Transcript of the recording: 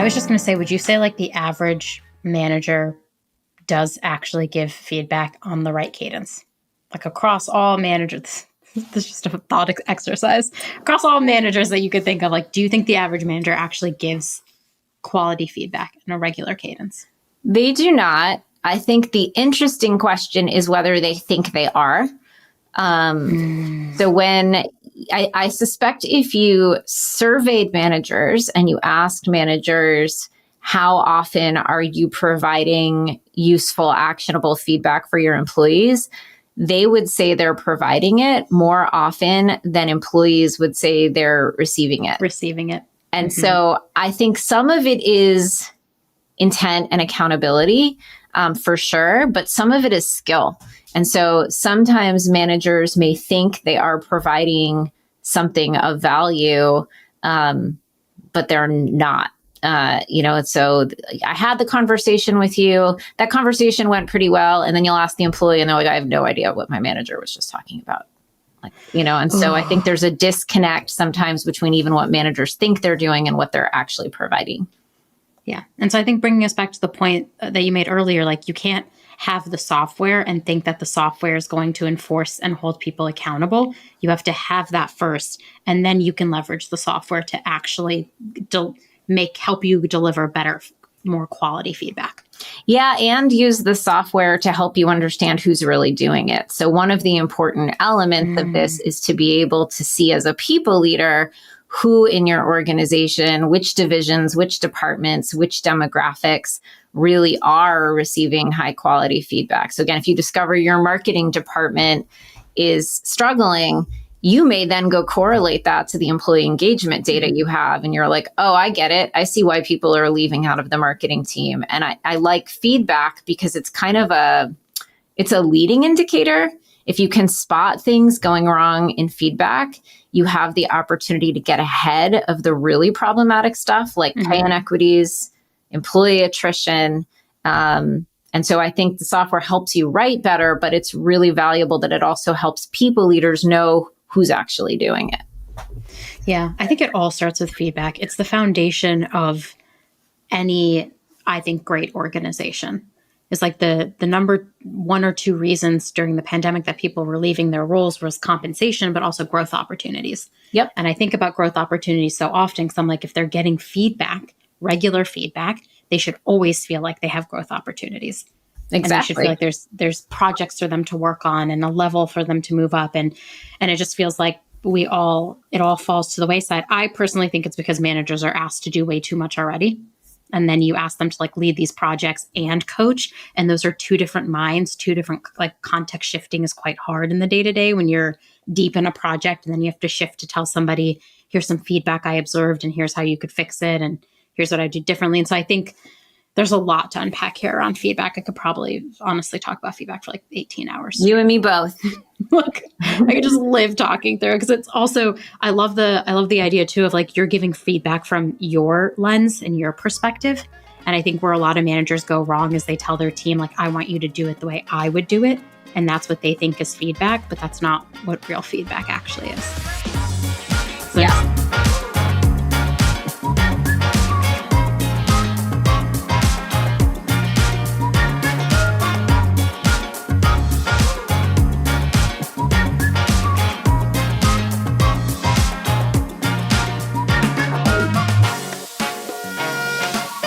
was just going to say, would you say like the average manager does actually give feedback on the right cadence? Like across all managers, this is just a thought exercise. Across all managers that you could think of, like, do you think the average manager actually gives quality feedback in a regular cadence? They do not. I think the interesting question is whether they think they are. So when I suspect if you surveyed managers and you asked managers, how often are you providing useful, actionable feedback for your employees? They would say they're providing it more often than employees would say they're receiving it. And so I think some of it is intent and accountability, for sure, but some of it is skill. And so sometimes managers may think they are providing something of value, but they're not. And so I had the conversation with you. That conversation went pretty well. And then you'll ask the employee and they're like, I have no idea what my manager was just talking about. And so I think there's a disconnect sometimes between even what managers think they're doing and what they're actually providing. Yeah. And so I think bringing us back to the point that you made earlier, like you can't have the software and think that the software is going to enforce and hold people accountable. You have to have that first, and then you can leverage the software to actually help you deliver better, more quality feedback. Yeah, and use the software to help you understand who's really doing it. So one of the important elements of this is to be able to see as a people leader who in your organization, which divisions, which departments, which demographics really are receiving high quality feedback. So again, if you discover your marketing department is struggling, you may then go correlate that to the employee engagement data you have. And you're like, oh, I get it. I see why people are leaving out of the marketing team. And I like feedback because it's kind of it's a leading indicator. If you can spot things going wrong in feedback, you have the opportunity to get ahead of the really problematic stuff like pay inequities, employee attrition. And so I think the software helps you write better, but it's really valuable that it also helps people leaders know who's actually doing it. Yeah, I think it all starts with feedback. It's the foundation of any, I think, great organization. It's like the number one or two reasons during the pandemic that people were leaving their roles was compensation, but also growth opportunities. Yep. And I think about growth opportunities so often because I'm like, if they're getting feedback, regular feedback, they should always feel like they have growth opportunities. Exactly. And they should feel like there's projects for them to work on and a level for them to move up. And it just feels like it all falls to the wayside. I personally think it's because managers are asked to do way too much already. And then you ask them to like lead these projects and coach. And those are two different minds, two different, like context shifting is quite hard in the day-to-day when you're deep in a project and then you have to shift to tell somebody, here's some feedback I observed and here's how you could fix it. And here's what I do differently. And so I think there's a lot to unpack here around feedback. I could probably honestly talk about feedback for like 18 hours. You and me both. Look, I could just live talking through it because it's also, I love the idea too of like you're giving feedback from your lens and your perspective. And I think where a lot of managers go wrong is they tell their team, like, I want you to do it the way I would do it. And that's what they think is feedback, but that's not what real feedback actually is.